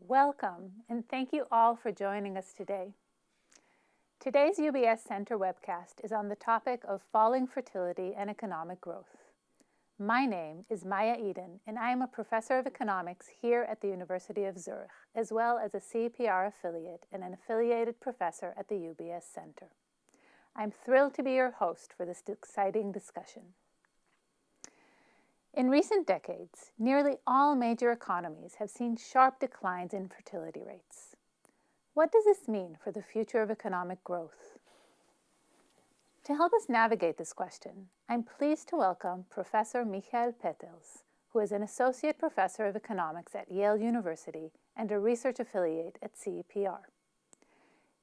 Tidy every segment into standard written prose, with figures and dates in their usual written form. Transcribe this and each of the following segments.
Welcome, and thank you all for joining us today. Today's UBS Center webcast is on the topic of falling fertility and economic growth. My name is Maya Eden, and I am a professor of economics here at the University of Zurich, as well as a CEPR affiliate and an affiliated professor at the UBS Center. I'm thrilled to be your host for this exciting discussion. In recent decades, nearly all major economies have seen sharp declines in fertility rates. What does this mean for the future of economic growth? To help us navigate this question, I'm pleased to welcome Professor Michael Peetels, who is an associate professor of economics at Yale University and a research affiliate at CEPR.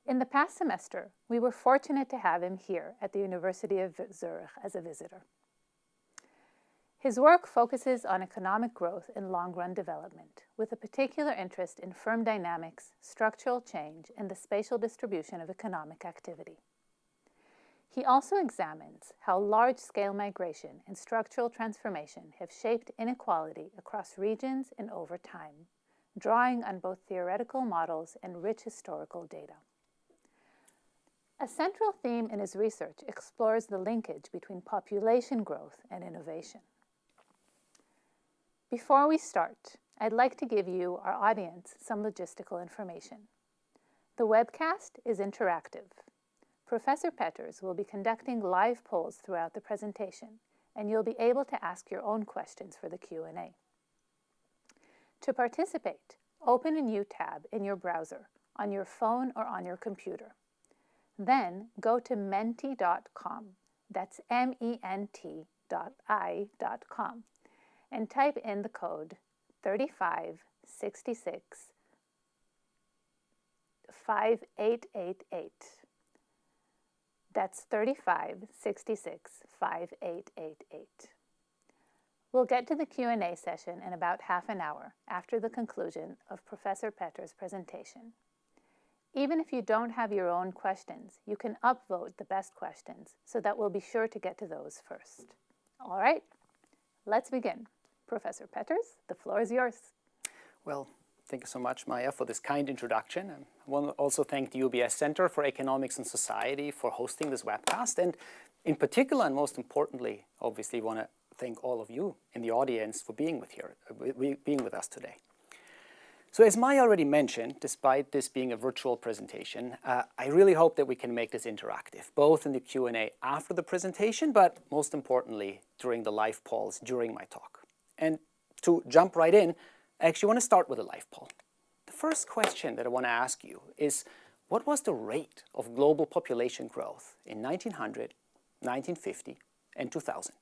In the past semester, we were fortunate to have him here at the University of Zurich as a visitor. His work focuses on economic growth and long-run development, with a particular interest in firm dynamics, structural change, and the spatial distribution of economic activity. He also examines how large-scale migration and structural transformation have shaped inequality across regions and over time, drawing on both theoretical models and rich historical data. A central theme in his research explores the linkage between population growth and innovation. Before we start, I'd like to give you, our audience, some logistical information. The webcast is interactive. Professor Peetels will be conducting live polls throughout the presentation, and you'll be able to ask your own questions for the Q&A. To participate, open a new tab in your browser, on your phone or on your computer. Then go to menti.com, that's MENT.I.com, and type in the code 35665888. That's 35665888. We'll get to the Q&A session in about half an hour after the conclusion of Professor Peetels' presentation. Even if you don't have your own questions, you can upvote the best questions so that we'll be sure to get to those first. All right, let's begin. Professor Peetels, the floor is yours. Well, thank you so much, Maya, for this kind introduction. I want to also thank the UBS Center for Economics and Society for hosting this webcast. And in particular, and most importantly, obviously, want to thank all of you in the audience for being with us today. So as Maya already mentioned, despite this being a virtual presentation, I really hope that we can make this interactive, both in the Q&A after the presentation, but most importantly, during the live polls during my talk. And to jump right in, I actually want to start with a live poll. The first question that I want to ask you is, what was the rate of global population growth in 1900, 1950, and 2000?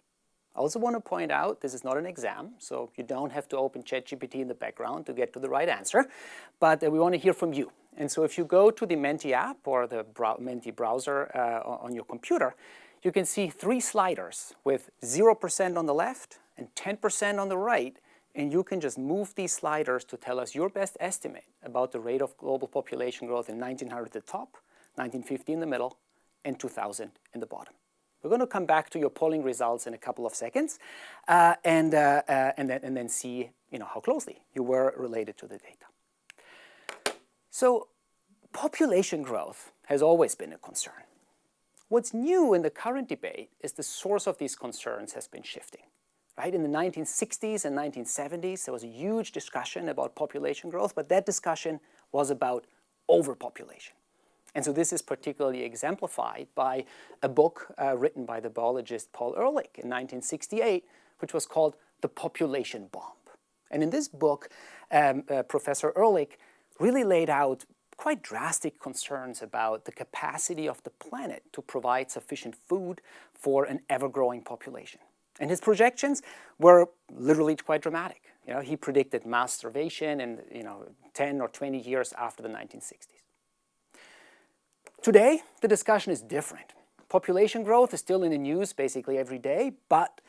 I also want to point out this is not an exam, so you don't have to open ChatGPT in the background to get to the right answer, but we want to hear from you. And so if you go to the Menti app or the Menti browser on your computer, you can see three sliders with 0% on the left and 10% on the right, and you can just move these sliders to tell us your best estimate about the rate of global population growth in 1900 at the top, 1950 in the middle, and 2000 in the bottom. We're going to come back to your polling results in a couple of seconds, and then see how closely you were related to the data. So population growth has always been a concern. What's new in the current debate is the source of these concerns has been shifting. Right? In the 1960s and 1970s, there was a huge discussion about population growth, but that discussion was about overpopulation. And so this is particularly exemplified by a book written by the biologist Paul Ehrlich in 1968, which was called The Population Bomb. And in this book, Professor Ehrlich really laid out quite drastic concerns about the capacity of the planet to provide sufficient food for an ever-growing population. And his projections were literally quite dramatic. He predicted mass starvation in 10 or 20 years after the 1960s. Today, the discussion is different. Population growth is still in the news basically every day, but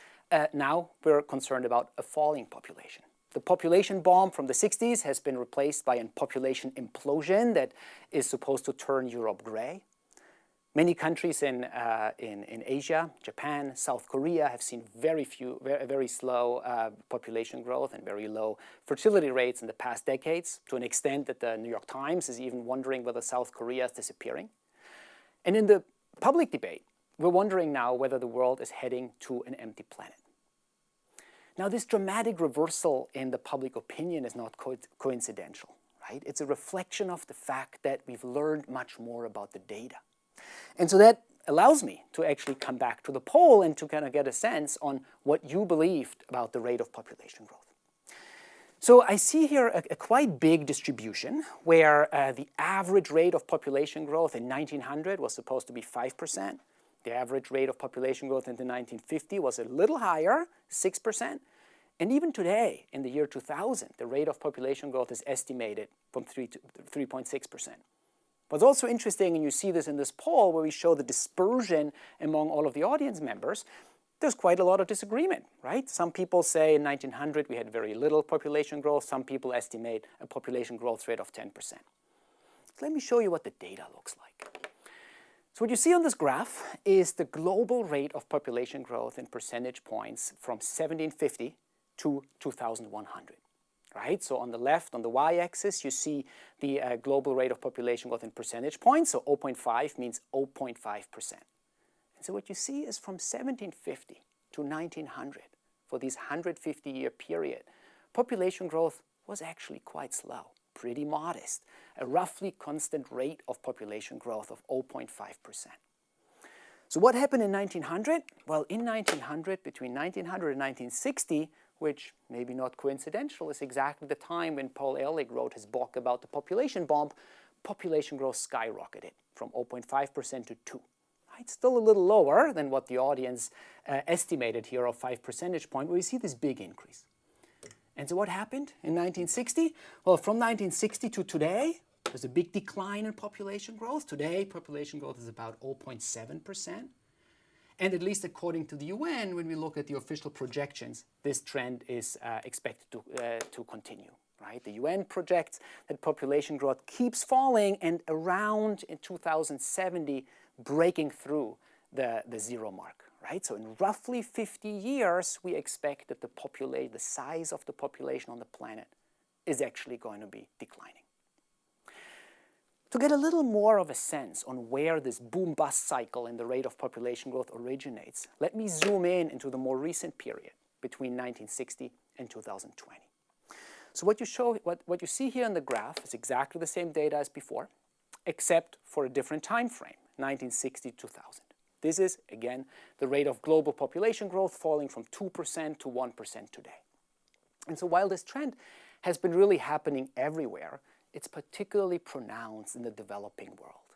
now we're concerned about a falling population. The population bomb from the 60s has been replaced by a population implosion that is supposed to turn Europe gray. Many countries in Asia, Japan, South Korea have seen very slow population growth and very low fertility rates in the past decades, to an extent that the New York Times is even wondering whether South Korea is disappearing. And in the public debate, we're wondering now whether the world is heading to an empty planet. Now, this dramatic reversal in the public opinion is not coincidental, right? It's a reflection of the fact that we've learned much more about the data. And so that allows me to actually come back to the poll and to kind of get a sense on what you believed about the rate of population growth. So I see here a quite big distribution where the average rate of population growth in 1900 was supposed to be 5%. The average rate of population growth in the 1950 was a little higher, 6%. And even today, in the year 2000, the rate of population growth is estimated from 3.6%. What's also interesting, and you see this in this poll where we show the dispersion among all of the audience members, there's quite a lot of disagreement, right? Some people say in 1900 we had very little population growth. Some people estimate a population growth rate of 10%. So let me show you what the data looks like. So what you see on this graph is the global rate of population growth in percentage points from 1750 to 2100. Right? So on the left, on the y-axis, you see the global rate of population growth in percentage points. So 0.5 means 0.5%. And so what you see is from 1750 to 1900, for this 150-year period, population growth was actually quite slow, pretty modest, a roughly constant rate of population growth of 0.5%. So what happened in 1900? Well, in 1900, between 1900 and 1960, which, maybe not coincidental, is exactly the time when Paul Ehrlich wrote his book about the population bomb, population growth skyrocketed from 0.5% to 2%. Right? Still a little lower than what the audience estimated here of 5 percentage points, but we see this big increase. And so what happened in 1960? Well, from 1960 to today, there's a big decline in population growth. Today, population growth is about 0.7%. And at least according to the UN, when we look at the official projections, this trend is expected to continue. Right? The UN projects that population growth keeps falling and around in 2070 breaking through the zero mark. Right? So in roughly 50 years, we expect that the size of the population on the planet is actually going to be declining. To get a little more of a sense on where this boom-bust cycle in the rate of population growth originates, let me zoom in into the more recent period between 1960 and 2020. So what you see here in the graph is exactly the same data as before, except for a different time frame, 1960 to 2000. This is, again, the rate of global population growth falling from 2% to 1% today. And so while this trend has been really happening everywhere, it's particularly pronounced in the developing world.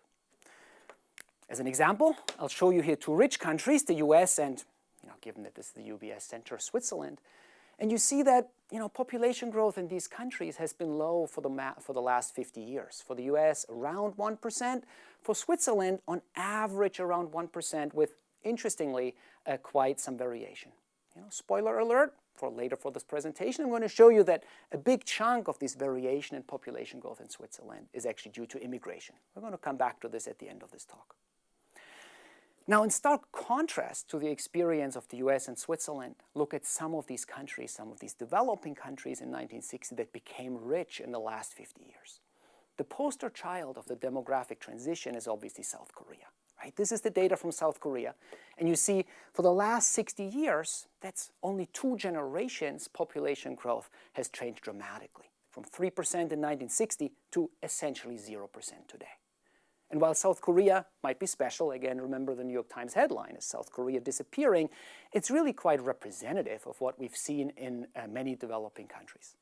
As an example, I'll show you here two rich countries, the US and, given that this is the UBS Center, Switzerland. And you see that, population growth in these countries has been low for the last 50 years. For the US, around 1%. For Switzerland, on average, around 1%, with, interestingly, quite some variation. Spoiler alert, later for this presentation, I'm going to show you that a big chunk of this variation in population growth in Switzerland is actually due to immigration. We're going to come back to this at the end of this talk. Now, in stark contrast to the experience of the US and Switzerland, look at some of these countries, some of these developing countries in 1960 that became rich in the last 50 years. The poster child of the demographic transition is obviously South Korea. Right? This is the data from South Korea. And you see, for the last 60 years, that's only 2 generations, population growth has changed dramatically, from 3% in 1960 to essentially 0% today. And while South Korea might be special, again, remember the New York Times headline is South Korea disappearing, it's really quite representative of what we've seen in many developing countries.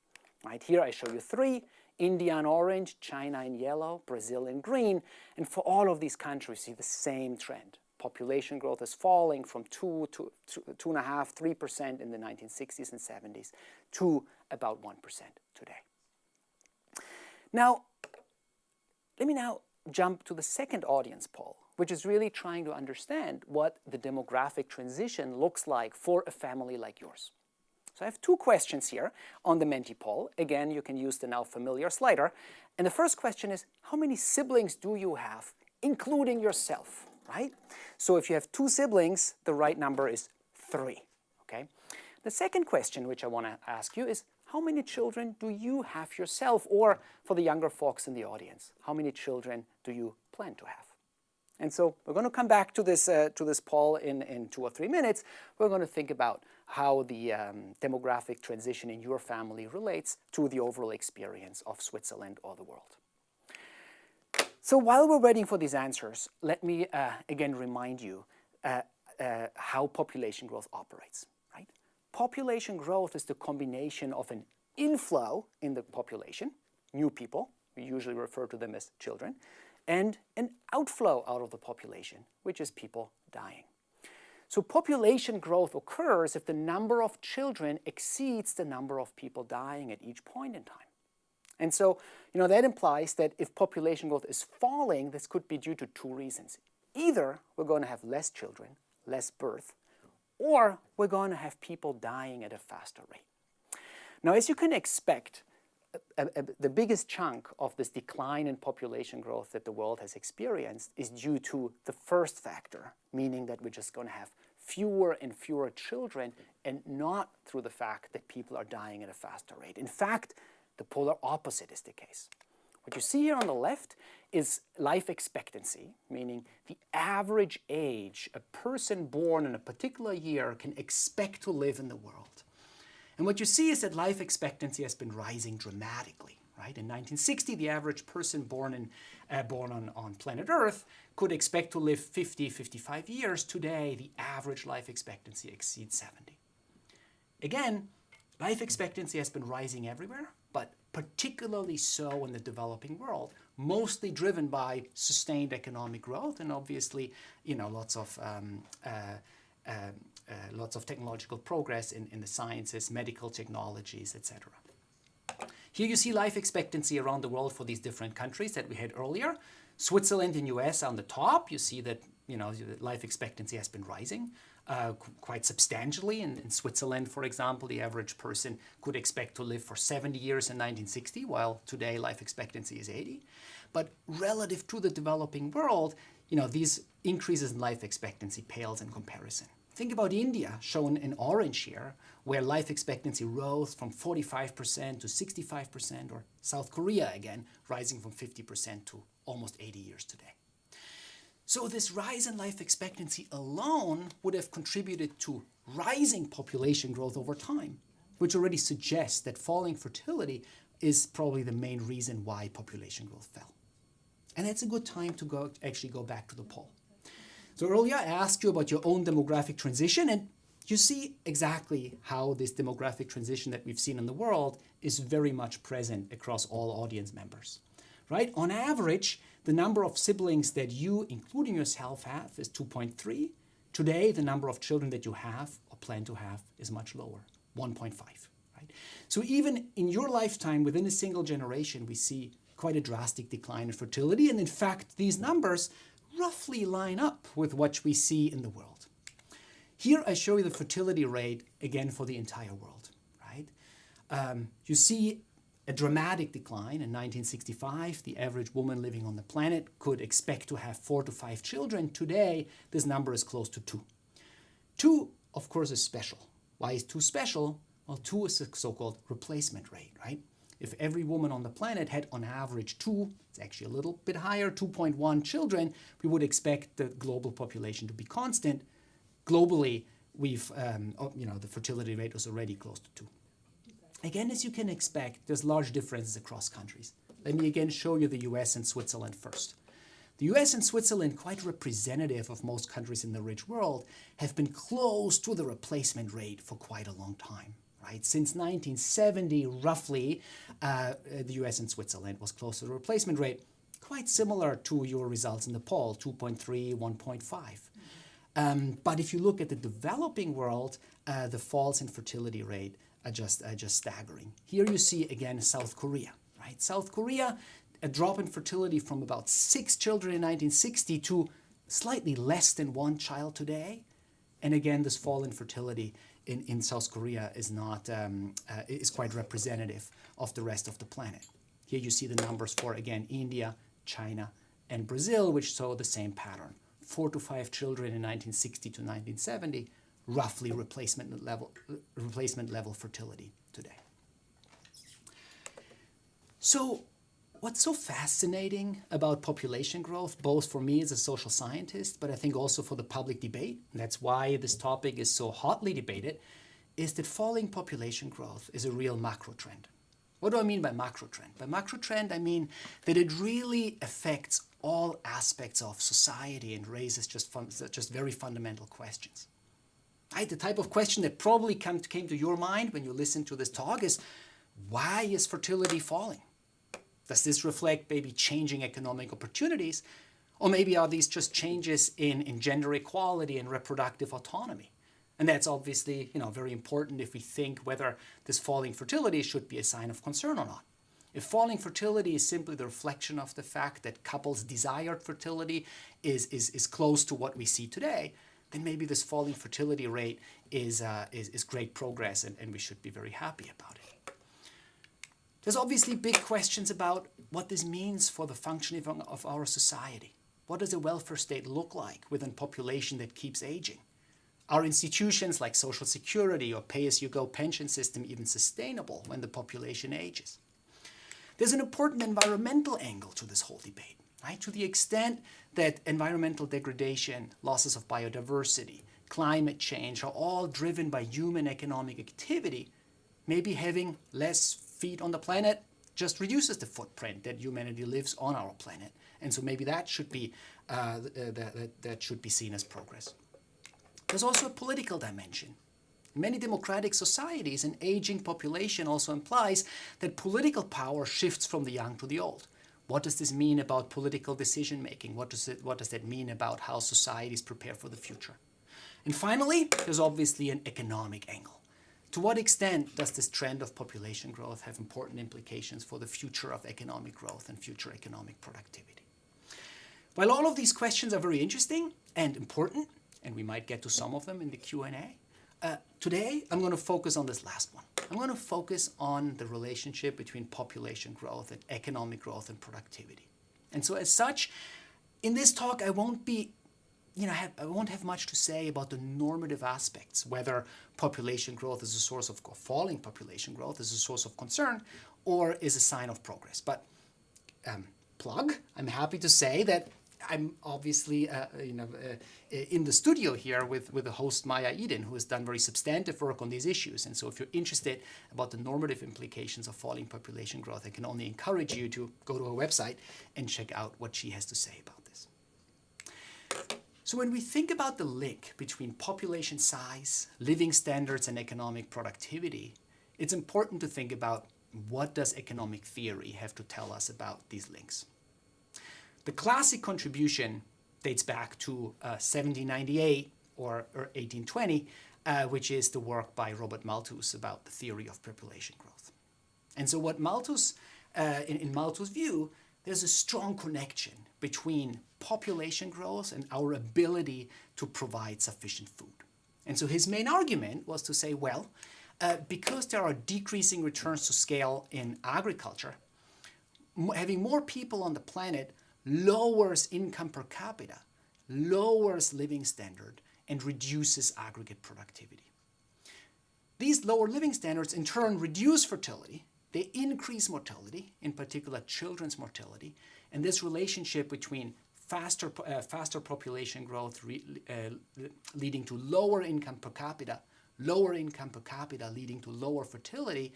Right? Here I show you 3. India in orange, China in yellow, Brazil in green. And for all of these countries, you see the same trend. Population growth is falling from 2 to 2.5%, 3% in the 1960s and 70s to about 1% today. Now, let me now jump to the second audience poll, which is really trying to understand what the demographic transition looks like for a family like yours. So I have 2 questions here on the Menti poll. Again, you can use the now familiar slider. And the first question is, how many siblings do you have, including yourself? right? So if you have 2 siblings, the right number is 3, okay? The second question which I want to ask you is, how many children do you have yourself? Or for the younger folks in the audience, how many children do you plan to have? And so we're going to come back to this poll in 2 or 3 minutes. We're going to think about how the demographic transition in your family relates to the overall experience of Switzerland or the world. So while we're waiting for these answers, let me again remind you how population growth operates, right? Population growth is the combination of an inflow in the population, new people, we usually refer to them as children, and an outflow out of the population, which is people dying. So population growth occurs if the number of children exceeds the number of people dying at each point in time. And so, that implies that if population growth is falling, this could be due to 2 reasons. Either we're going to have less children, less birth, or we're going to have people dying at a faster rate. Now, as you can expect, the biggest chunk of this decline in population growth that the world has experienced is due to the first factor, meaning that we're just going to have fewer and fewer children, and not through the fact that people are dying at a faster rate. In fact, the polar opposite is the case. What you see here on the left is life expectancy, meaning the average age a person born in a particular year can expect to live in the world. And what you see is that life expectancy has been rising dramatically, right? In 1960, the average person born on planet Earth could expect to live 50, 55 years. Today, the average life expectancy exceeds 70. Again, life expectancy has been rising everywhere, but particularly so in the developing world, mostly driven by sustained economic growth and obviously, lots of technological progress in the sciences, medical technologies, etc. Here you see life expectancy around the world for these different countries that we had earlier. Switzerland and US on the top, you see that life expectancy has been rising quite substantially. In Switzerland, for example, the average person could expect to live for 70 years in 1960, while today life expectancy is 80. But relative to the developing world, these increases in life expectancy pales in comparison. Think about India, shown in orange here, where life expectancy rose from 45% to 65%, or South Korea again, rising from 50% to almost 80 years today. So this rise in life expectancy alone would have contributed to rising population growth over time, which already suggests that falling fertility is probably the main reason why population growth fell. And it's a good time to actually go back to the poll. So earlier I asked you about your own demographic transition, and you see exactly how this demographic transition that we've seen in the world is very much present across all audience members, right? On average, the number of siblings that you, including yourself, have is 2.3. Today, the number of children that you have or plan to have is much lower, 1.5, right? So even in your lifetime, within a single generation, we see quite a drastic decline in fertility. And in fact, these numbers roughly line up with what we see in the world. Here I show you the fertility rate again for the entire world, right? You see a dramatic decline. In 1965, the average woman living on the planet could expect to have 4 to 5 children. Today, this number is close to 2. 2, of course, is special. Why is 2 special? Well, 2 is the so-called replacement rate, right? If every woman on the planet had on average 2, it's actually a little bit higher, 2.1 children, we would expect the global population to be constant. Globally, the fertility rate was already close to 2. Again, as you can expect, there's large differences across countries. Let me again show you the US and Switzerland first. The US and Switzerland, quite representative of most countries in the rich world, have been close to the replacement rate for quite a long time. Right? Since 1970, roughly, the US and Switzerland was close to the replacement rate, quite similar to your results in the poll, 2.3, 1.5. But if you look at the developing world, the falls in fertility rate are just staggering. Here you see, again, South Korea. Right? South Korea, a drop in fertility from about 6 children in 1960 to slightly less than 1 child today. And again, this fall in fertility in South Korea is quite representative of the rest of the planet. Here you see the numbers for, again, India, China, and Brazil, which show the same pattern. 4 to 5 children in 1960 to 1970, roughly replacement level fertility today. So what's so fascinating about population growth, both for me as a social scientist, but I think also for the public debate, and that's why this topic is so hotly debated, is that falling population growth is a real macro trend. What do I mean by macro trend? By macro trend, I mean that it really affects all aspects of society and raises just very fundamental questions. Right? The type of question that probably came to your mind when you listened to this talk is, why is fertility falling? Does this reflect maybe changing economic opportunities? Or maybe are these just changes in gender equality and reproductive autonomy? And that's obviously, very important if we think whether this falling fertility should be a sign of concern or not. If falling fertility is simply the reflection of the fact that couples' desired fertility is close to what we see today, then maybe this falling fertility rate is great progress and we should be very happy about it. There's obviously big questions about what this means for the functioning of our society. What does a welfare state look like within a population that keeps aging? Are institutions like Social Security or pay-as-you-go pension system even sustainable when the population ages? There's an important environmental angle to this whole debate, right? To the extent that environmental degradation, losses of biodiversity, climate change are all driven by human economic activity, maybe having less feet on the planet just reduces the footprint that humanity lives on our planet. And so maybe that should be, that should be seen as progress. There's also a political dimension. In many democratic societies, an aging population also implies that political power shifts from the young to the old. What does this mean about political decision making? What does that mean about how societies prepare for the future? And finally, there's obviously an economic angle. To what extent does this trend of population growth have important implications for the future of economic growth and future economic productivity? While all of these questions are very interesting and important, and we might get to some of them in the Q&A, today I'm going to focus on this last one. I'm going to focus on the relationship between population growth and economic growth and productivity. And so as such, in this talk I won't have much to say about the normative aspects, whether population growth is a source of falling population growth is a source of concern or is a sign of progress. But I'm happy to say that I'm obviously in the studio here with the host Maya Eden, who has done very substantive work on these issues. And so if you're interested about the normative implications of falling population growth, I can only encourage you to go to her website and check out what she has to say about this. So when we think about the link between population size, living standards, and economic productivity, it's important to think about what does economic theory have to tell us about these links. The classic contribution dates back to 1798 or 1820, which is the work by Robert Malthus about the theory of population growth. And so what Malthus, in Malthus' view, there's a strong connection between population growth and our ability to provide sufficient food. And so his main argument was to say, well, because there are decreasing returns to scale in agriculture, having more people on the planet lowers income per capita, lowers living standard, and reduces aggregate productivity. These lower living standards in turn reduce fertility, they increase mortality, in particular children's mortality, and this relationship between faster population growth leading to lower income per capita leading to lower fertility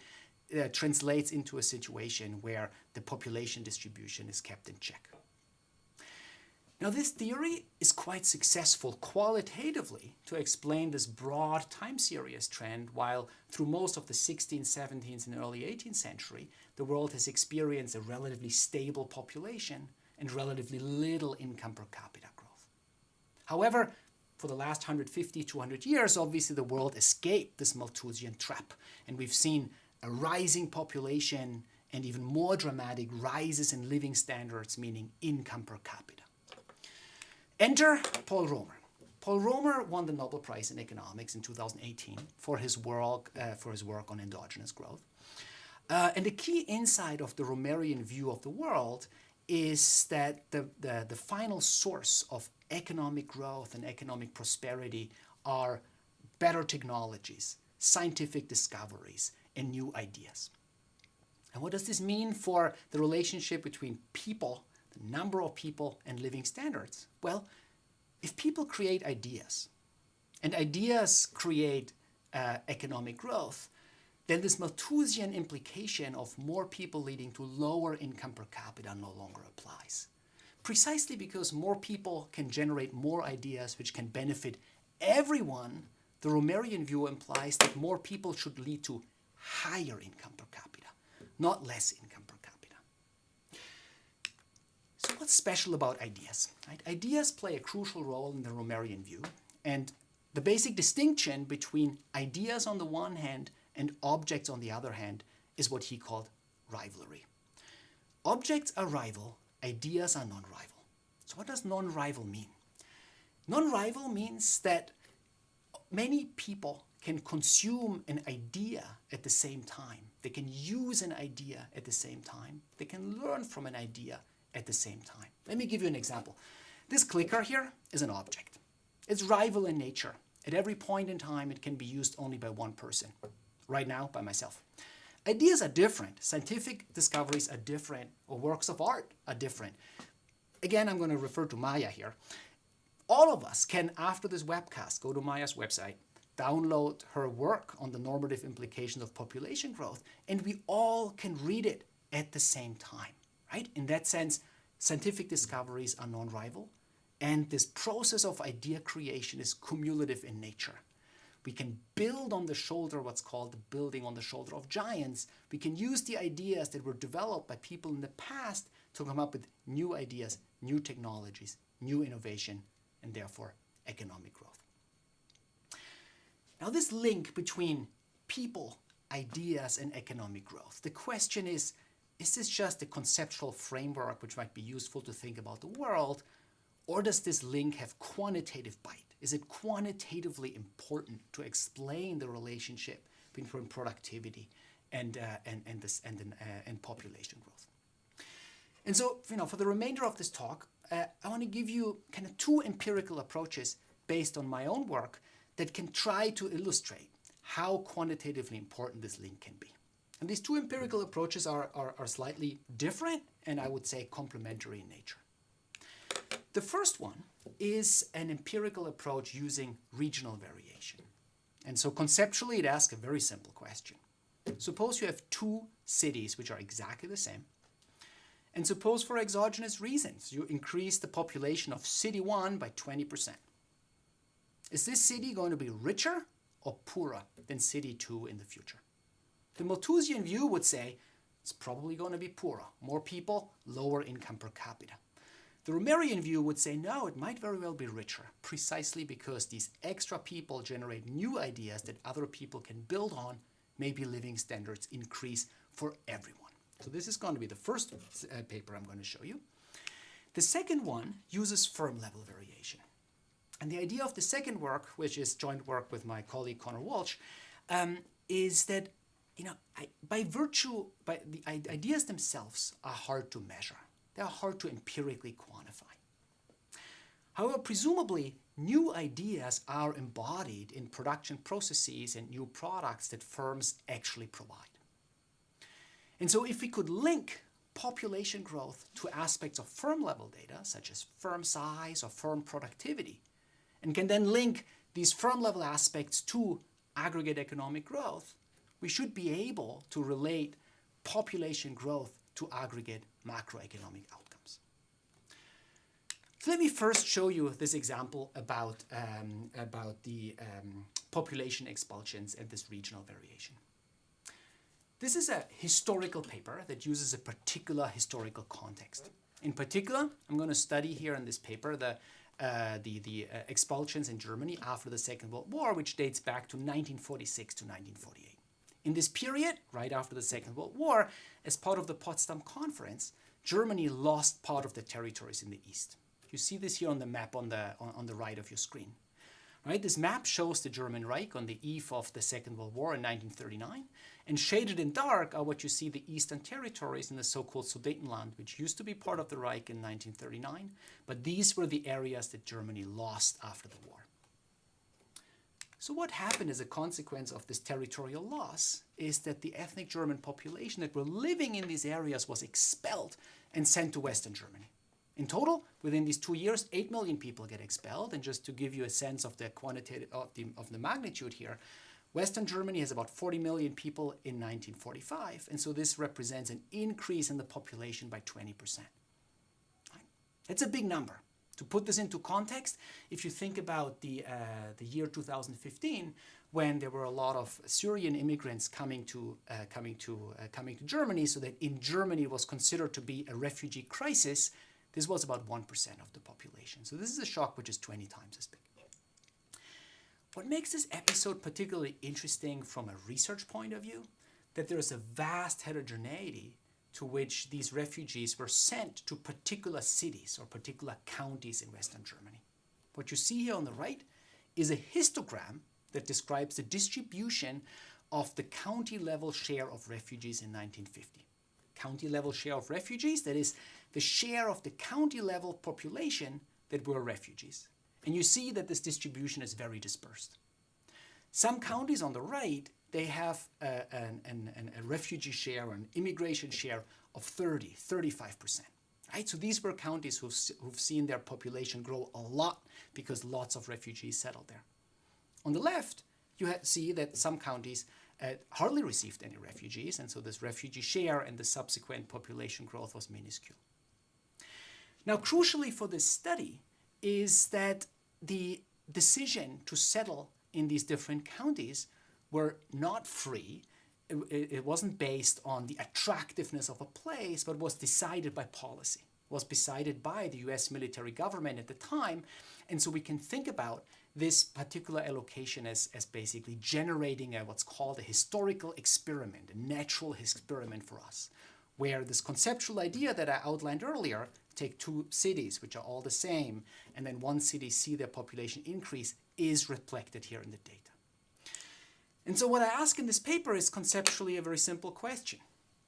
translates into a situation where the population distribution is kept in check. Now, this theory is quite successful qualitatively to explain this broad time series trend, while through most of the 16th, 17th, and early 18th century, the world has experienced a relatively stable population and relatively little income per capita growth. However, for the last 150, 200 years, obviously the world escaped this Malthusian trap, and we've seen a rising population and even more dramatic rises in living standards, meaning income per capita. Enter Paul Romer. Paul Romer won the Nobel Prize in Economics in 2018 for his work on endogenous growth. And the key insight of the Romerian view of the world is that the final source of economic growth and economic prosperity are better technologies, scientific discoveries, and new ideas. And what does this mean for the relationship between people, the number of people, and living standards? Well, if people create ideas, and ideas create economic growth, then this Malthusian implication of more people leading to lower income per capita no longer applies. Precisely because more people can generate more ideas which can benefit everyone, the Romerian view implies that more people should lead to higher income per capita, not less income per capita. So what's special about ideas? Right? Ideas play a crucial role in the Romerian view, and the basic distinction between ideas on the one hand and objects on the other hand is what he called rivalry. Objects are rival, ideas are non-rival. So what does non-rival mean? Non-rival means that many people can consume an idea at the same time. They can use an idea at the same time. They can learn from an idea at the same time. Let me give you an example. This clicker here is an object. It's rival in nature. At every point in time, it can be used only by one person. Right now, by myself. Ideas are different. Scientific discoveries are different, or works of art are different. Again, I'm going to refer to Maya here. All of us can, after this webcast, go to Maya's website, download her work on the normative implications of population growth, and we all can read it at the same time, right? In that sense, scientific discoveries are non-rival, and this process of idea creation is cumulative in nature. We can build on the shoulder, what's called the building on the shoulder of giants. We can use the ideas that were developed by people in the past to come up with new ideas, new technologies, new innovation, and therefore economic growth. Now this link between people, ideas, and economic growth, the question is this just a conceptual framework which might be useful to think about the world, or does this link have quantitative bite? Is it quantitatively important to explain the relationship between productivity and population growth? And so, for the remainder of this talk, I want to give you kind of two empirical approaches based on my own work that can try to illustrate how quantitatively important this link can be. And these two empirical approaches are slightly different and I would say complementary in nature. The first one is an empirical approach using regional variation. And so conceptually, it asks a very simple question. Suppose you have two cities which are exactly the same. And suppose for exogenous reasons, you increase the population of city 1 by 20%. Is this city going to be richer or poorer than city 2 in the future? The Malthusian view would say it's probably going to be poorer. More people, lower income per capita. The Romerian view would say, no, it might very well be richer, precisely because these extra people generate new ideas that other people can build on, maybe living standards increase for everyone. So this is going to be the first paper I'm going to show you. The second one uses firm level variation. And the idea of the second work, which is joint work with my colleague Connor Walsh, is that the ideas themselves are hard to measure. They are hard to empirically quantify. However, presumably, new ideas are embodied in production processes and new products that firms actually provide. And so if we could link population growth to aspects of firm-level data, such as firm size or firm productivity, and can then link these firm-level aspects to aggregate economic growth, we should be able to relate population growth to aggregate macroeconomic outcomes. So let me first show you this example about the population expulsions and this regional variation. This is a historical paper that uses a particular historical context. In particular, I'm going to study here in this paper the expulsions in Germany after the Second World War, which dates back to 1946 to 1948. In this period, right after the Second World War, as part of the Potsdam Conference, Germany lost part of the territories in the east. You see this here on the map on the right of your screen. Right? This map shows the German Reich on the eve of the Second World War in 1939. And shaded in dark are what you see the Eastern Territories in the so-called Sudetenland, which used to be part of the Reich in 1939, but these were the areas that Germany lost after the war. So what happened as a consequence of this territorial loss is that the ethnic German population that were living in these areas was expelled and sent to Western Germany. In total, within these 2 years, 8 million people get expelled. And just to give you a sense of the quantitative of the magnitude here, Western Germany has about 40 million people in 1945. And so this represents an increase in the population by 20%. Right? It's a big number. To put this into context, if you think about the year 2015, when there were a lot of Syrian immigrants coming to Germany, so that in Germany was considered to be a refugee crisis, this was about 1% of the population. So this is a shock which is 20 times as big. What makes this episode particularly interesting from a research point of view, that there is a vast heterogeneity to which these refugees were sent to particular cities or particular counties in Western Germany. What you see here on the right is a histogram that describes the distribution of the county-level share of refugees in 1950. County-level share of refugees, that is the share of the county-level population that were refugees. And you see that this distribution is very dispersed. Some counties on the right, they have a refugee share or an immigration share of 30, 35%. Right? So these were counties who've seen their population grow a lot because lots of refugees settled there. On the left, you see that some counties hardly received any refugees, and so this refugee share and the subsequent population growth was minuscule. Now, crucially for this study is that the decision to settle in these different counties were not free. It wasn't based on the attractiveness of a place, but was decided by policy, was decided by the US military government at the time. And so we can think about this particular allocation as basically generating what's called a historical experiment, a natural experiment for us, where this conceptual idea that I outlined earlier, take two cities which are all the same, and then one city see their population increase, is reflected here in the data. And so what I ask in this paper is conceptually a very simple question.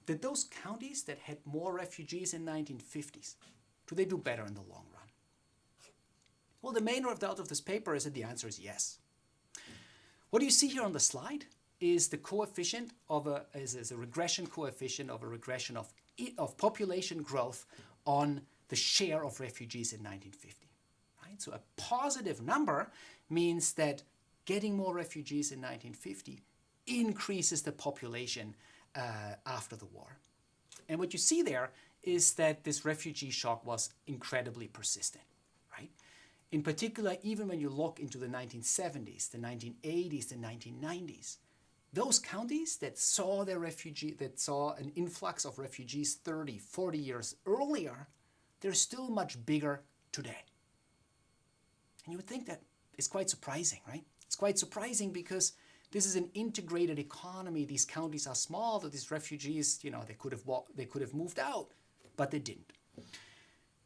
Did those counties that had more refugees in the 1950s, do they do better in the long run? Well, the main result of this paper is that the answer is yes. What you see here on the slide is the coefficient of a regression coefficient of a regression of population growth on the share of refugees in 1950. Right? So a positive number means that getting more refugees in 1950 increases the population after the war. And what you see there is that this refugee shock was incredibly persistent. Right? In particular, even when you look into the 1970s, the 1980s, the 1990s, those counties that saw an influx of refugees 30, 40 years earlier, they're still much bigger today. And you would think that is quite surprising, right? It's quite surprising because this is an integrated economy. These counties are small, that these refugees, they could have moved out, but they didn't.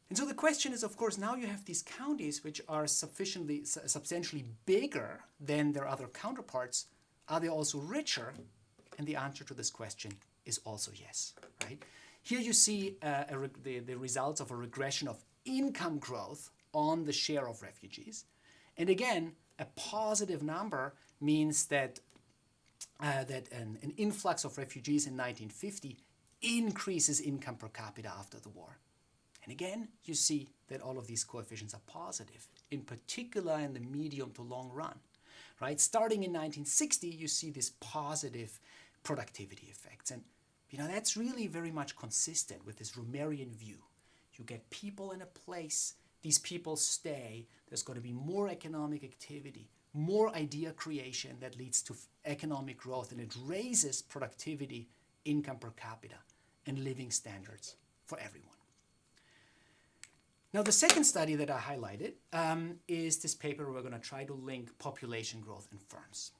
And so the question is, of course, now you have these counties which are substantially bigger than their other counterparts. Are they also richer? And the answer to this question is also yes. Right? Here you see the results of a regression of income growth on the share of refugees. And again, a positive number means that, an influx of refugees in 1950 increases income per capita after the war. And again, you see that all of these coefficients are positive, in particular in the medium to long run. Right? Starting in 1960, you see these positive productivity effects. And that's really very much consistent with this Romerian view. You get people in a place, these people stay, there's going to be more economic activity, more idea creation that leads to economic growth, and it raises productivity, income per capita, and living standards for everyone. Now, the second study that I highlighted is this paper where we're going to try to link population growth and firms.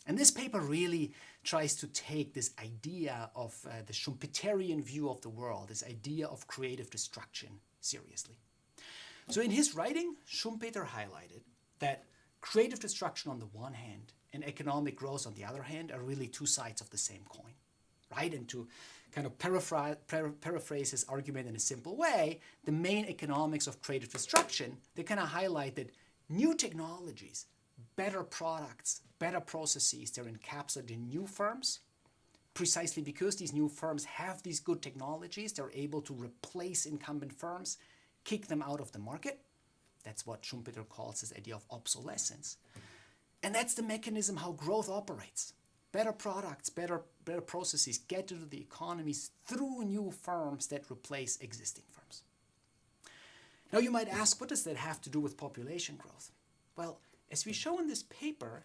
And this paper really tries to take this idea of the Schumpeterian view of the world, this idea of creative destruction, seriously. So in his writing, Schumpeter highlighted that creative destruction on the one hand and economic growth, on the other hand, are really two sides of the same coin, right? And to kind of paraphrase his argument in a simple way, the main economics of creative destruction, they kind of highlight that new technologies, better products, better processes, they're encapsulated in new firms. Precisely because these new firms have these good technologies, they're able to replace incumbent firms, kick them out of the market. That's what Schumpeter calls this idea of obsolescence. And that's the mechanism how growth operates. Better products, better processes get into the economies through new firms that replace existing firms. Now you might ask, what does that have to do with population growth? Well, as we show in this paper,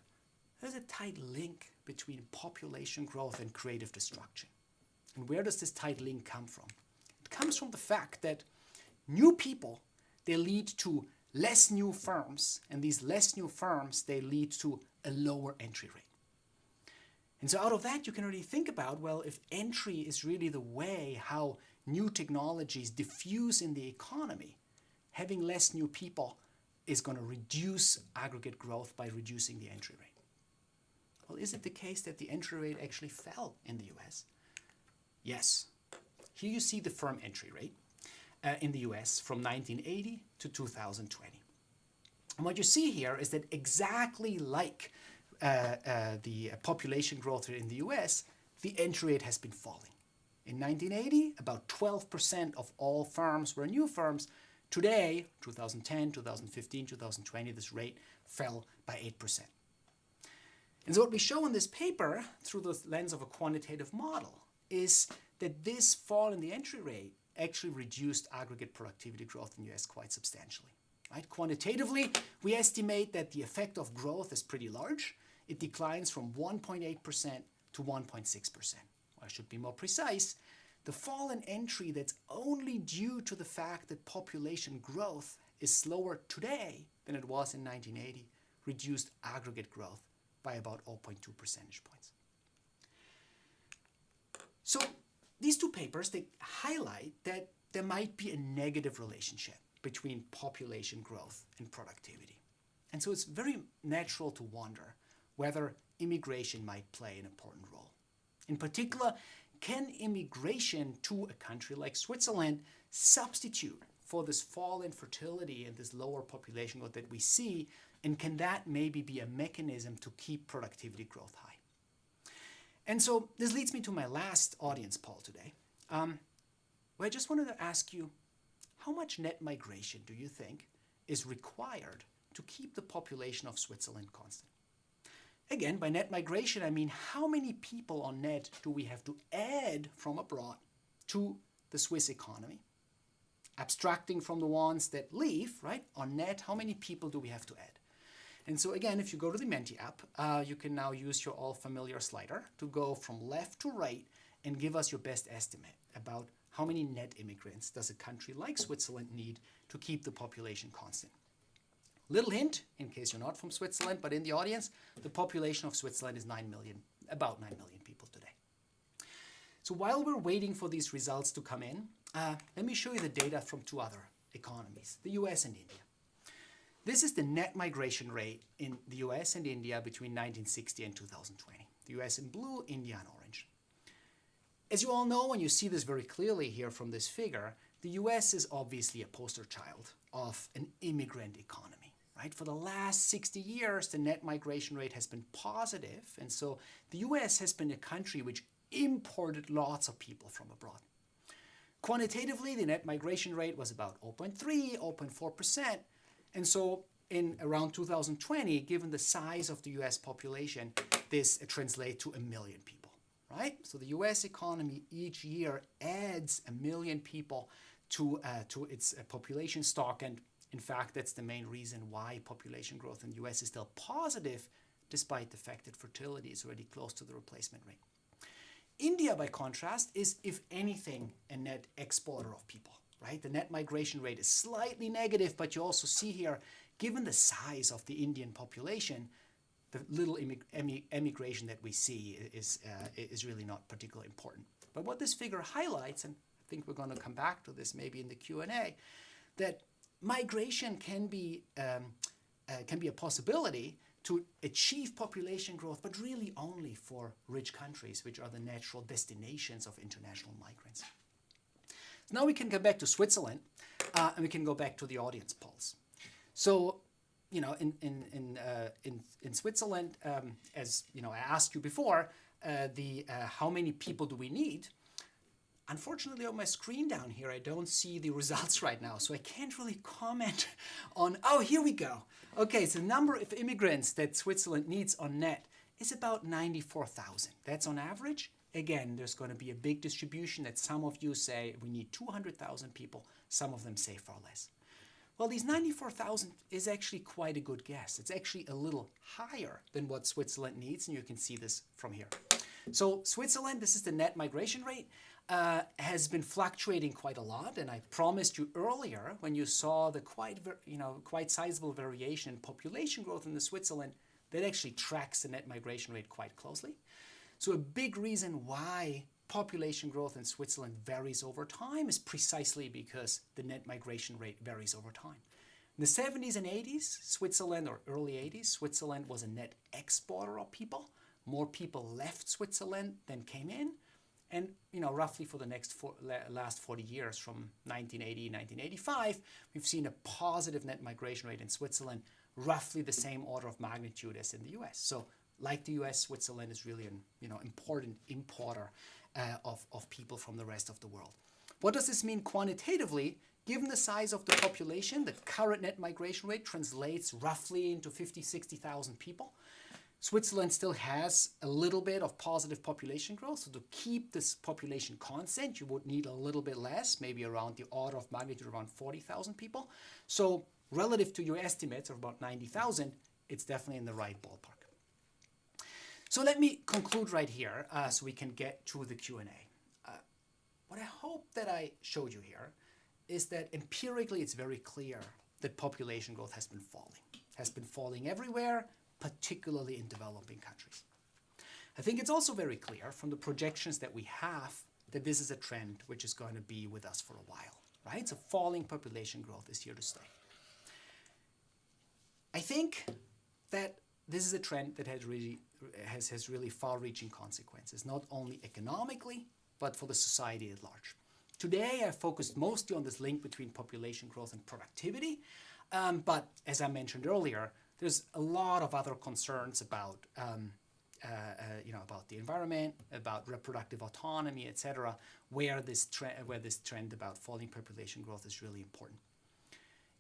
there's a tight link between population growth and creative destruction. And where does this tight link come from? It comes from the fact that new people, they lead to less new firms, and these less new firms, they lead to a lower entry rate. And so out of that, you can already think about, well, if entry is really the way how new technologies diffuse in the economy, having less new people is going to reduce aggregate growth by reducing the entry rate. Well, is it the case that the entry rate actually fell in the US? Yes. Here you see the firm entry rate in the US from 1980 to 2020. And what you see here is that exactly like the population growth rate in the US, the entry rate has been falling. In 1980, about 12% of all firms were new firms. Today, 2010, 2015, 2020, this rate fell by 8%. And so what we show in this paper, through the lens of a quantitative model, is that this fall in the entry rate actually reduced aggregate productivity growth in the US quite substantially. Right? Quantitatively, we estimate that the effect of growth is pretty large. It declines from 1.8% to 1.6%. I should be more precise. The fall in entry that's only due to the fact that population growth is slower today than it was in 1980 reduced aggregate growth by about 0.2 percentage points. So these two papers, they highlight that there might be a negative relationship between population growth and productivity. And so it's very natural to wonder whether immigration might play an important role. In particular, can immigration to a country like Switzerland substitute for this fall in fertility and this lower population growth that we see, and can that maybe be a mechanism to keep productivity growth high? And so this leads me to my last audience poll today, where I just wanted to ask you, how much net migration do you think is required to keep the population of Switzerland constant? Again, by net migration, I mean how many people on net do we have to add from abroad to the Swiss economy? Abstracting from the ones that leave, right? On net, how many people do we have to add? And so again, if you go to the Menti app, you can now use your all familiar slider to go from left to right and give us your best estimate about how many net immigrants does a country like Switzerland need to keep the population constant. Little hint, in case you're not from Switzerland, but in the audience, the population of Switzerland is 9 million, about 9 million people today. So while we're waiting for these results to come in, let me show you the data from two other economies, the US and India. This is the net migration rate in the US and India between 1960 and 2020. The US in blue, India in orange. As you all know, and you see this very clearly here from this figure, the US is obviously a poster child of an immigrant economy. Right? For the last 60 years, the net migration rate has been positive, and so the US has been a country which imported lots of people from abroad. Quantitatively, the net migration rate was about 0.3, 0.4%, and so in around 2020, given the size of the US population, this translates to 1 million people, right? So the US economy each year adds 1 million people to its population stock, and in fact, that's the main reason why population growth in the US is still positive, despite the fact that fertility is already close to the replacement rate. India, by contrast, is, if anything, a net exporter of people, right? The net migration rate is slightly negative, but you also see here, given the size of the Indian population, the little emigration that we see is really not particularly important. But what this figure highlights, and I think we're going to come back to this maybe in the Q&A, that migration can be a possibility to achieve population growth, but really only for rich countries, which are the natural destinations of international migrants. So now we can go back to Switzerland, and we can go back to the audience polls. So, you know, in Switzerland, as you know, I asked you before, how many people do we need? Unfortunately, on my screen down here, I don't see the results right now, so I can't really comment on, oh, here we go. Okay, so the number of immigrants that Switzerland needs on net is about 94,000. That's on average. Again, there's going to be a big distribution that some of you say we need 200,000 people, some of them say far less. Well, these 94,000 is actually quite a good guess. It's actually a little higher than what Switzerland needs, and you can see this from here. So Switzerland, this is the net migration rate, has been fluctuating quite a lot, and I promised you earlier when you saw the quite sizable variation in population growth in the Switzerland, that actually tracks the net migration rate quite closely. So a big reason why population growth in Switzerland varies over time is precisely because the net migration rate varies over time. In the 70s and 80s, Switzerland, or early 80s, Switzerland was a net exporter of people. More people left Switzerland than came in. And you know, roughly for the last 40 years, from 1980, 1985, we've seen a positive net migration rate in Switzerland, roughly the same order of magnitude as in the US. So like the US, Switzerland is really an important importer of people from the rest of the world. What does this mean quantitatively? Given the size of the population, the current net migration rate translates roughly into 50,000, 60,000 people. Switzerland still has a little bit of positive population growth, so to keep this population constant, you would need a little bit less, maybe around the order of magnitude around 40,000 people. So relative to your estimates of about 90,000, it's definitely in the right ballpark. So let me conclude right here so we can get to the Q&A. What I hope that I showed you here is that empirically it's very clear that population growth has been falling everywhere, particularly in developing countries. I think it's also very clear from the projections that we have that this is a trend which is going to be with us for a while, right? So falling population growth is here to stay. I think that this is a trend that has really far-reaching consequences, not only economically, but for the society at large. Today, I focused mostly on this link between population growth and productivity, but as I mentioned earlier, there's a lot of other concerns about, about the environment, about reproductive autonomy, etc., where this trend about falling population growth is really important.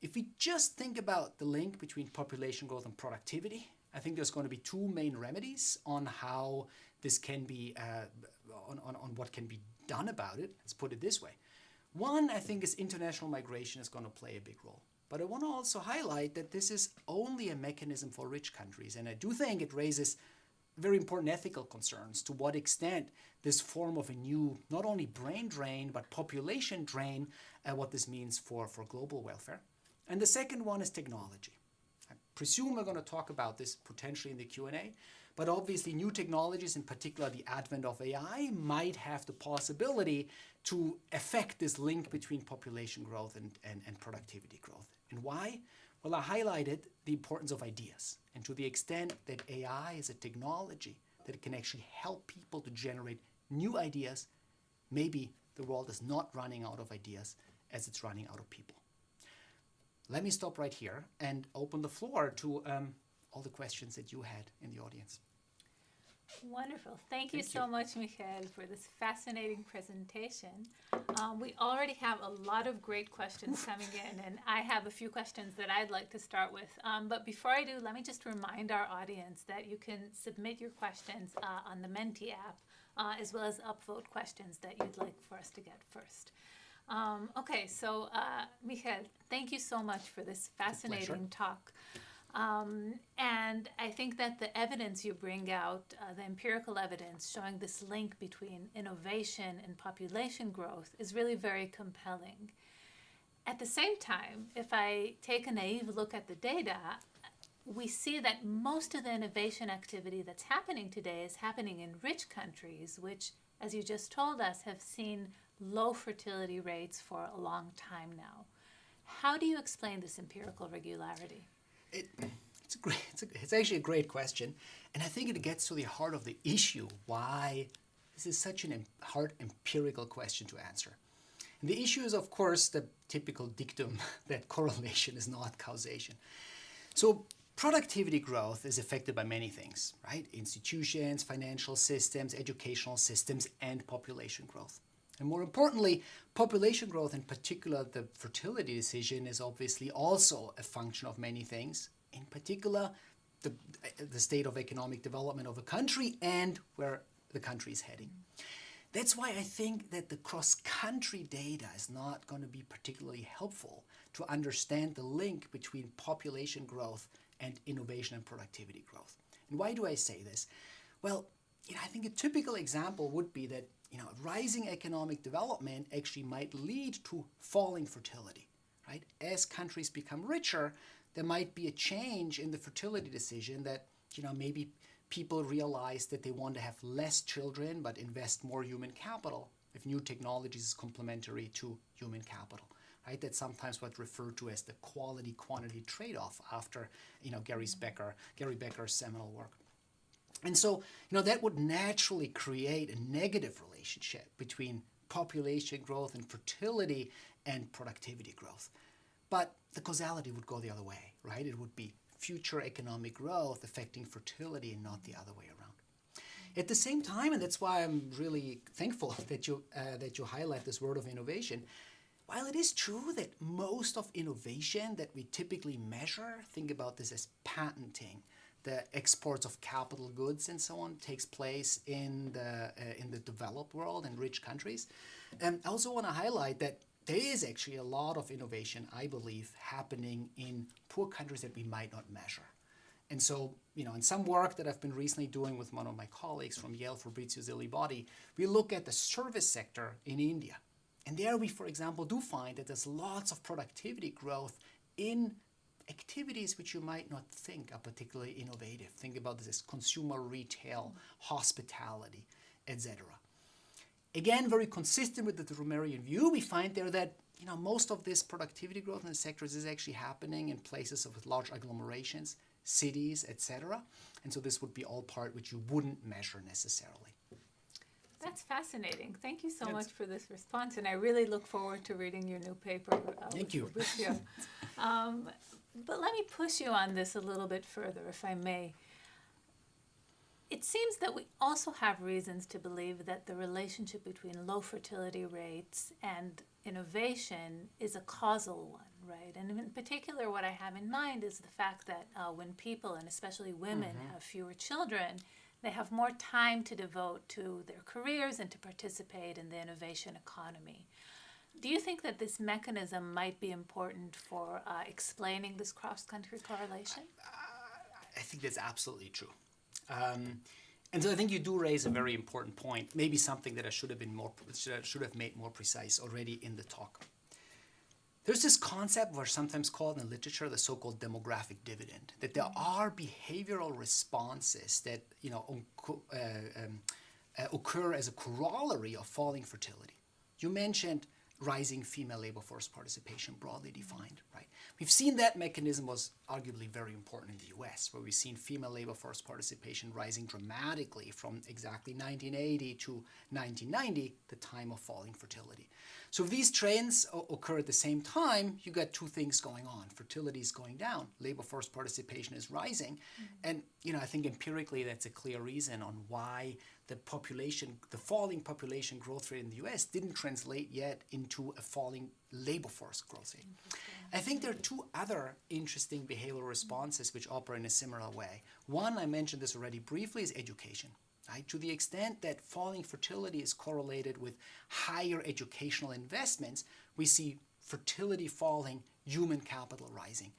If we just think about the link between population growth and productivity, I think there's going to be two main remedies on how this can be, on what can be done about it. Let's put it this way. One, I think, is international migration is going to play a big role. But I want to also highlight that this is only a mechanism for rich countries. And I do think it raises very important ethical concerns to what extent this form of a new, not only brain drain, but population drain, what this means for global welfare. And the second one is technology. I presume we're going to talk about this potentially in the Q&A, but obviously new technologies, in particular the advent of AI, might have the possibility to affect this link between population growth and productivity growth. And why? Well, I highlighted the importance of ideas. And to the extent that AI is a technology that can actually help people to generate new ideas, maybe the world is not running out of ideas as it's running out of people. Let me stop right here and open the floor to all the questions that you had in the audience. Wonderful. Thank you so much, Michael, for this fascinating presentation. We already have a lot of great questions coming in, and I have a few questions that I'd like to start with. But before I do, let me just remind our audience that you can submit your questions on the Menti app, as well as upvote questions that you'd like for us to get first. Okay, so Michael, thank you so much for this fascinating talk. And I think that the evidence you bring out, the empirical evidence showing this link between innovation and population growth is really very compelling. At the same time, if I take a naive look at the data, we see that most of the innovation activity that's happening today is happening in rich countries, which, as you just told us, have seen low fertility rates for a long time now. How do you explain this empirical regularity? It's It's actually a great question, and I think it gets to the heart of the issue, why this is such a hard empirical question to answer. And the issue is, of course, the typical dictum that correlation is not causation. So productivity growth is affected by many things, right? Institutions, financial systems, educational systems, and population growth. And more importantly, population growth, in particular the fertility decision, is obviously also a function of many things, in particular the state of economic development of a country and where the country is heading. That's why I think that the cross-country data is not going to be particularly helpful to understand the link between population growth and innovation and productivity growth. And why do I say this? Well, I think a typical example would be that rising economic development actually might lead to falling fertility, right? As countries become richer, there might be a change in the fertility decision that, maybe people realize that they want to have less children but invest more human capital if new technologies is complementary to human capital, right? That's sometimes what's referred to as the quality-quantity trade-off after, Gary Becker's seminal work. And so, that would naturally create a negative relationship between population growth and fertility and productivity growth. But the causality would go the other way, right? It would be future economic growth affecting fertility and not the other way around. At the same time, and that's why I'm really thankful that you highlight this word of innovation, while it is true that most of innovation that we typically measure, think about this as patenting, the exports of capital goods and so on, takes place in the developed world and rich countries. And I also want to highlight that there is actually a lot of innovation, I believe, happening in poor countries that we might not measure. And so, in some work that I've been recently doing with one of my colleagues from Yale, Fabrizio Zilibodi, we look at the service sector in India. And there we, for example, do find that there's lots of productivity growth in activities which you might not think are particularly innovative. Think about this as consumer retail, hospitality, etc. Again, very consistent with the Romerian view, we find there that most of this productivity growth in the sectors is actually happening in places with large agglomerations, cities, etc. And so this would be all part which you wouldn't measure necessarily. That's fascinating. Thank you so much for this response, and I really look forward to reading your new paper. Thank you. But let me push you on this a little bit further, if I may. It seems that we also have reasons to believe that the relationship between low fertility rates and innovation is a causal one, right? And in particular, what I have in mind is the fact that when people, and especially women, have fewer children, they have more time to devote to their careers and to participate in the innovation economy. Do you think that this mechanism might be important for explaining this cross-country correlation? I think that's absolutely true. And so I think you do raise a very important point, maybe something that I should have made more precise already in the talk. There's this concept what's sometimes called in the literature the so-called demographic dividend, that there are behavioral responses that occur as a corollary of falling fertility. You mentioned rising female labor force participation, broadly defined, right? We've seen that mechanism was arguably very important in the US, where we've seen female labor force participation rising dramatically from exactly 1980 to 1990, the time of falling fertility. So if these trends occur at the same time, you got two things going on. Fertility is going down, labor force participation is rising, and I think empirically that's a clear reason on why the falling population growth rate in the US didn't translate yet into a falling labor force growth rate. I think there are two other interesting behavioral responses which operate in a similar way. One, I mentioned this already briefly, is education. Right? To the extent that falling fertility is correlated with higher educational investments, we see fertility falling, human capital rising.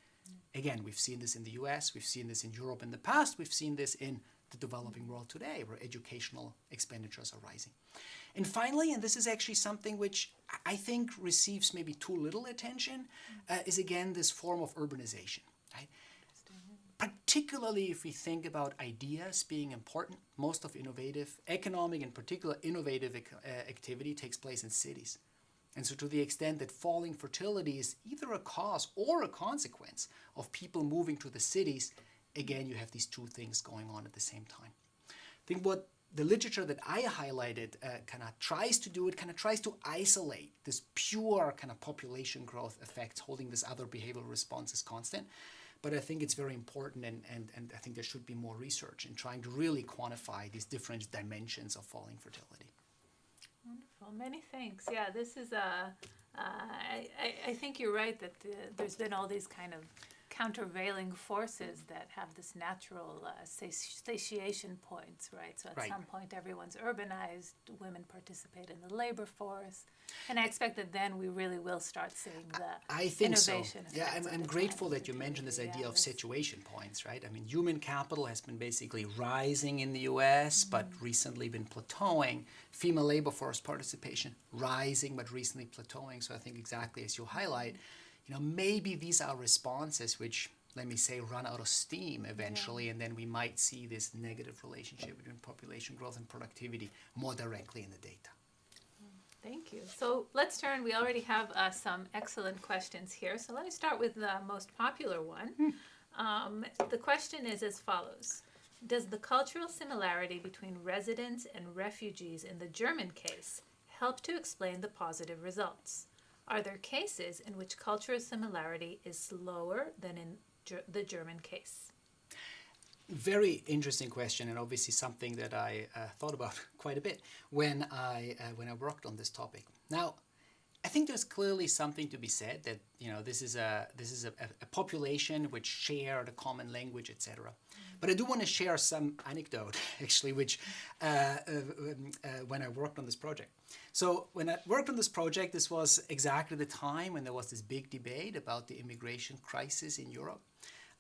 Again, we've seen this in the US, we've seen this in Europe in the past, we've seen this in the developing world today, where educational expenditures are rising. And finally, and this is actually something which I think receives maybe too little attention, is again this form of urbanization. Right? Particularly if we think about ideas being important, most of innovative, economic in particular, innovative activity takes place in cities. And so to the extent that falling fertility is either a cause or a consequence of people moving to the cities, again, you have these two things going on at the same time. I think what the literature that I highlighted kind of tries to do, it kind of tries to isolate this pure kind of population growth effects, holding this other behavioral responses constant. But I think it's very important, and I think there should be more research in trying to really quantify these different dimensions of falling fertility. Wonderful. Many thanks. Yeah, this is I think you're right that there's been all these kind of countervailing forces that have this natural satiation points, right? So at some point everyone's urbanized, women participate in the labor force, and I expect that then we really will start seeing the I think innovation. So. Yeah, I'm grateful that you mentioned this idea of saturation points, right? I mean, human capital has been basically rising in the US, but recently been plateauing. Female labor force participation rising, but recently plateauing. So I think exactly as you highlight, maybe these are responses which, let me say, run out of steam eventually, and then we might see this negative relationship between population growth and productivity more directly in the data. Thank you. So let's turn, we already have some excellent questions here. So let me start with the most popular one. The question is as follows. Does the cultural similarity between residents and refugees in the German case help to explain the positive results? Are there cases in which cultural similarity is lower than in the German case? Very interesting question, and obviously something that I thought about quite a bit when I worked on this topic. Now, I think there's clearly something to be said that this is a population which shared a common language, etc. But I do want to share some anecdote actually, which when I worked on this project. So when I worked on this project, this was exactly the time when there was this big debate about the immigration crisis in Europe,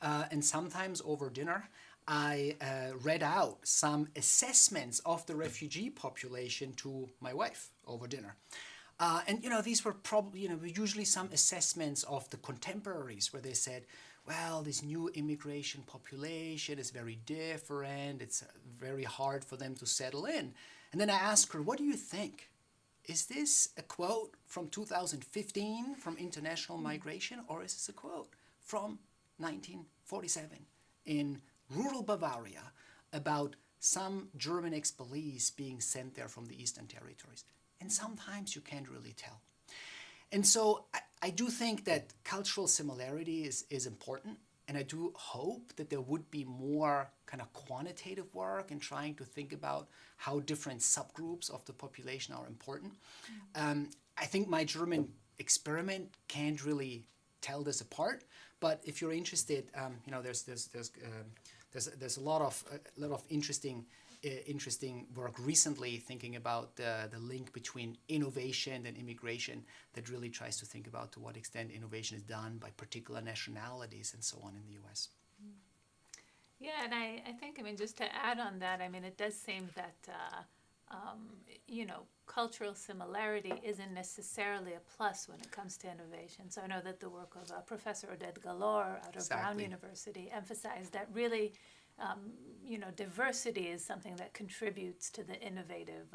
and sometimes over dinner, I read out some assessments of the refugee population to my wife over dinner. And these were probably, usually some assessments of the contemporaries where they said, well, this new immigration population is very different. It's very hard for them to settle in. And then I asked her, what do you think? Is this a quote from 2015 from international migration, or is this a quote from 1947 in rural Bavaria about some German ex-police being sent there from the Eastern Territories? And sometimes you can't really tell. And so I do think that cultural similarity is important, and I do hope that there would be more kind of quantitative work in trying to think about how different subgroups of the population are important. I think my German experiment can't really tell this apart, but if you're interested, there's a lot of interesting work recently thinking about the link between innovation and immigration that really tries to think about to what extent innovation is done by particular nationalities and so on in the US. Yeah, and I think, just to add on that, it does seem that, cultural similarity isn't necessarily a plus when it comes to innovation. So I know that the work of Professor Oded Galor out of Brown University emphasized that really diversity is something that contributes to the innovative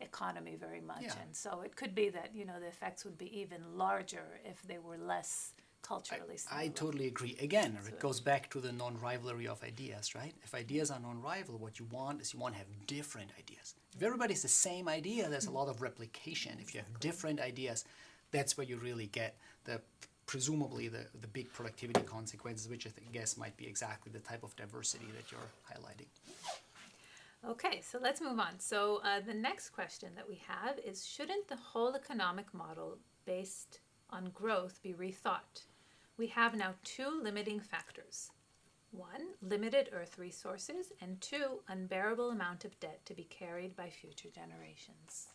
economy very much. Yeah. And so it could be that, the effects would be even larger if they were less culturally similar. I totally agree. Again, it goes back to the non-rivalry of ideas, right? If ideas are non-rival, what you want is you want to have different ideas. If everybody's the same idea, there's a lot of replication. If you have different ideas, that's where you really get presumably the big productivity consequences, which I guess might be exactly the type of diversity that you're highlighting. Okay, so let's move on. So the next question that we have is, shouldn't the whole economic model based on growth be rethought? We have now two limiting factors. One, limited earth resources, and two, unbearable amount of debt to be carried by future generations.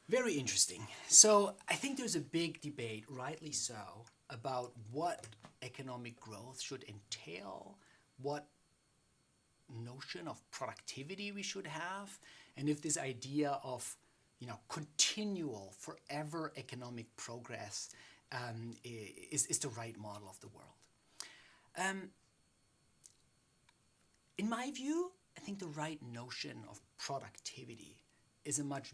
Very interesting. So I think there's a big debate, rightly so, about what economic growth should entail, what notion of productivity we should have, and if this idea of continual, forever economic progress is the right model of the world. In my view, I think the right notion of productivity is a much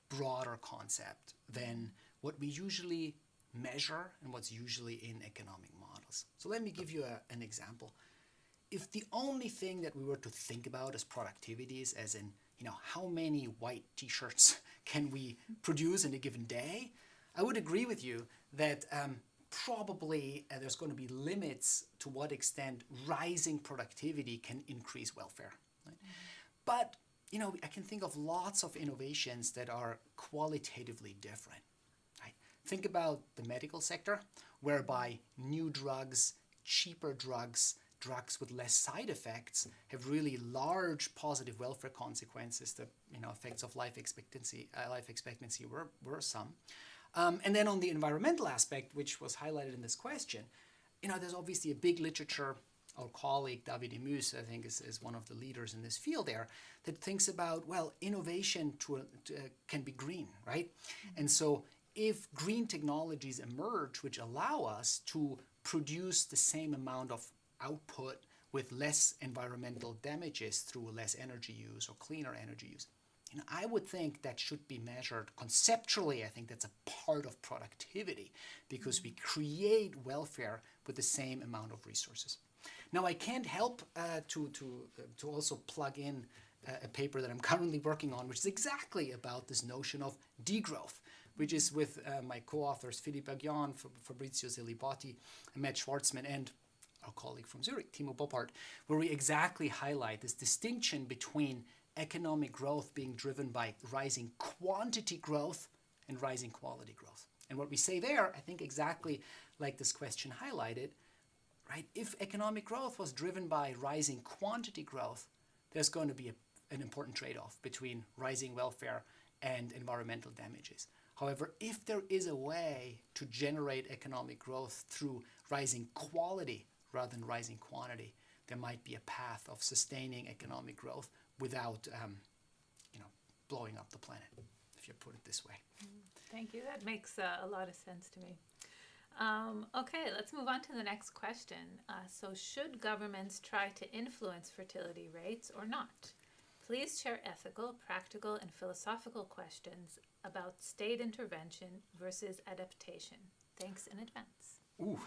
broader concept than what we usually measure and what's usually in economic models. So let me give you an example. if the only thing that we were to think about as productivity is as in, how many white t-shirts can we produce in a given day, I would agree with you that probably there's going to be limits to what extent rising productivity can increase welfare. Right? But, I can think of lots of innovations that are qualitatively different. Right? Think about the medical sector, whereby new drugs, cheaper drugs with less side effects have really large positive welfare consequences. The effects of life expectancy were some. And then on the environmental aspect, which was highlighted in this question, there's obviously a big literature. Our colleague David Emus, I think, is one of the leaders in this field there, that thinks about, well, innovation can be green, right? And so if green technologies emerge which allow us to produce the same amount of output with less environmental damages through less energy use or cleaner energy use, I would think that should be measured conceptually. I think that's a part of productivity because we create welfare with the same amount of resources. Now, I can't help to also plug in a paper that I'm currently working on, which is exactly about this notion of degrowth, which is with my co-authors Philippe Aguillon, Fabrizio Zelibotti, Matt Schwartzman, and our colleague from Zurich, Timo Boppard, where we exactly highlight this distinction between economic growth being driven by rising quantity growth and rising quality growth. And what we say there, I think exactly like this question highlighted, right? If economic growth was driven by rising quantity growth, there's going to be an important trade-off between rising welfare and environmental damages. However, if there is a way to generate economic growth through rising quality rather than rising quantity, there might be a path of sustaining economic growth without, blowing up the planet, if you put it this way. Thank you. That makes a lot of sense to me. Okay, let's move on to the next question. So should governments try to influence fertility rates or not? Please share ethical, practical, and philosophical questions about state intervention versus adaptation. Thanks in advance. Ooh,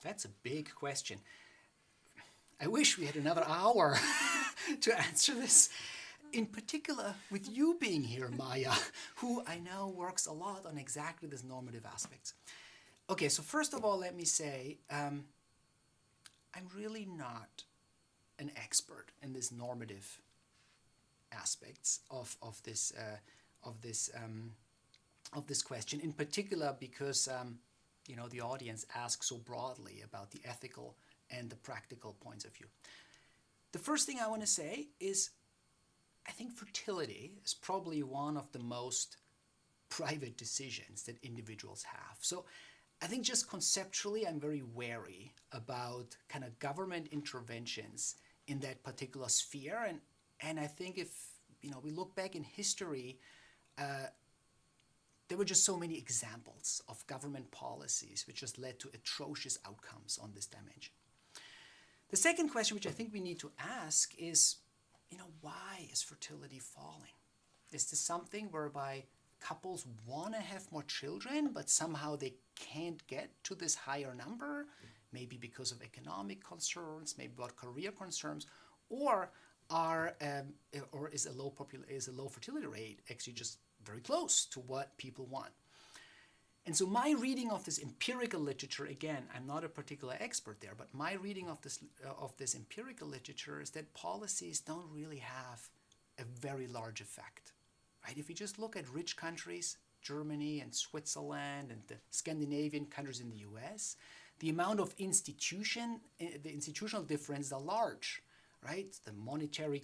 that's a big question. I wish we had another hour to answer this. In particular, with you being here, Maya, who I know works a lot on exactly these normative aspects. Okay, so first of all, let me say, I'm really not an expert in this normative aspects of this question. In particular, because the audience asks so broadly about the ethical and the practical points of view. The first thing I want to say is, I think fertility is probably one of the most private decisions that individuals have. So I think just conceptually, I'm very wary about kind of government interventions in that particular sphere. And I think if we look back in history, there were just so many examples of government policies which just led to atrocious outcomes on this dimension. The second question, which I think we need to ask, is, why is fertility falling? Is this something whereby couples want to have more children, but somehow they can't get to this higher number, maybe because of economic concerns, maybe about career concerns, or is a low fertility rate actually just very close to what people want? And so my reading of this empirical literature, again, I'm not a particular expert there, but my reading of this empirical literature is that policies don't really have a very large effect. Right? If you just look at rich countries, Germany and Switzerland and the Scandinavian countries in the US, the amount of the institutional differences are large. Right? The monetary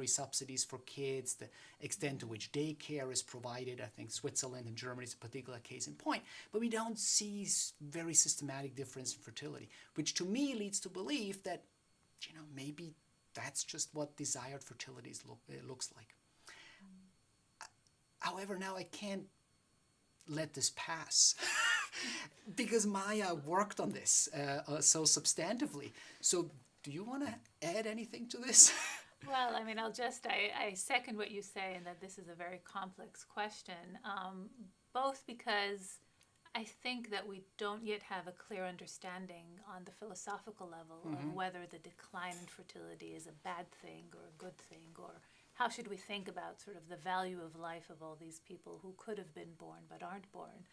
subsidies for kids, the extent to which daycare is provided. I think Switzerland and Germany is a particular case in point. But we don't see very systematic difference in fertility, which to me leads to believe that, maybe that's just what desired fertility looks like. However, now I can't let this pass because Maya worked on this so substantively. So do you want to add anything to this? Well, I second what you say, and that this is a very complex question, both because I think that we don't yet have a clear understanding on the philosophical level of whether the decline in fertility is a bad thing or a good thing, or how should we think about sort of the value of life of all these people who could have been born but aren't born.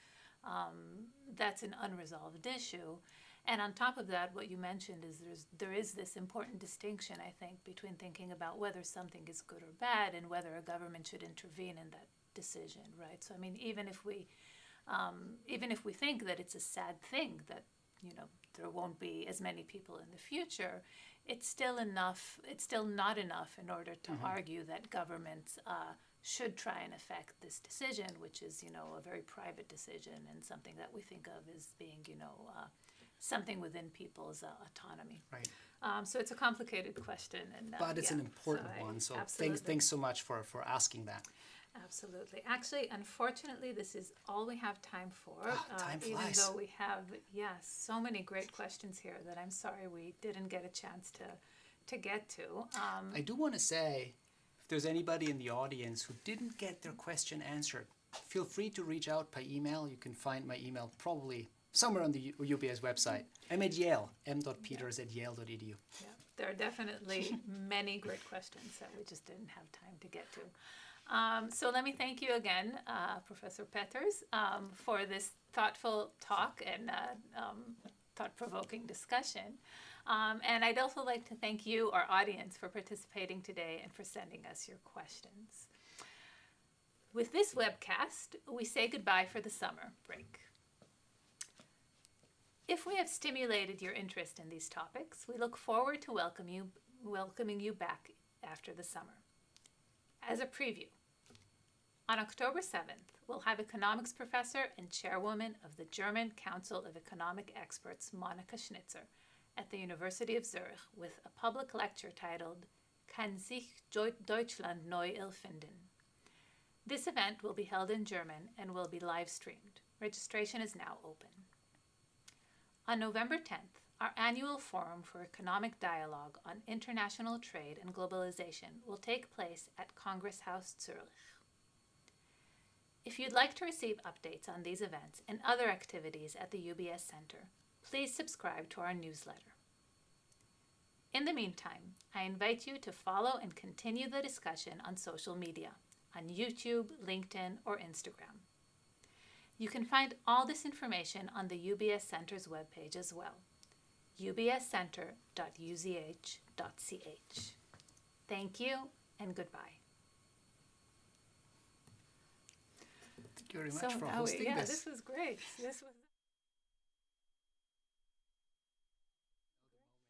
That's an unresolved issue. And on top of that, what you mentioned is there is this important distinction, I think, between thinking about whether something is good or bad and whether a government should intervene in that decision, right? So I mean, even if we think that it's a sad thing that, you know, there won't be as many people in the future, it's still not enough in order to argue that governments should try and affect this decision, which is, you know, a very private decision and something that we think of as being, you know, something within people's autonomy. Right. So it's a complicated question. But it's an important one, so thanks so much for asking that. Absolutely. Actually, unfortunately, this is all we have time for. Time flies. Even though we have, so many great questions here that I'm sorry we didn't get a chance to get to. I do want to say, if there's anybody in the audience who didn't get their question answered, feel free to reach out by email. You can find my email probably somewhere on the UBS website. I'm at Yale, m.peters@yale.edu. Yeah, there are definitely many great questions that we just didn't have time to get to. So let me thank you again, Professor Peters, for this thoughtful talk and thought-provoking discussion. And I'd also like to thank you, our audience, for participating today and for sending us your questions. With this webcast, we say goodbye for the summer break. If we have stimulated your interest in these topics, we look forward to welcoming you back after the summer. As a preview, on October 7th, we'll have economics professor and chairwoman of the German Council of Economic Experts, Monika Schnitzer, at the University of Zurich with a public lecture titled Kann sich Deutschland neu erfinden? This event will be held in German and will be live streamed. Registration is now open. On November 10th, our annual Forum for Economic Dialogue on International Trade and Globalization will take place at Congress House Zurich. If you'd like to receive updates on these events and other activities at the UBS Center, please subscribe to our newsletter. In the meantime, I invite you to follow and continue the discussion on social media, on YouTube, LinkedIn, or Instagram. You can find all this information on the UBS Center's webpage as well, ubscenter.uzh.ch. Thank you and goodbye. Thank you very much for hosting this. This was great. This was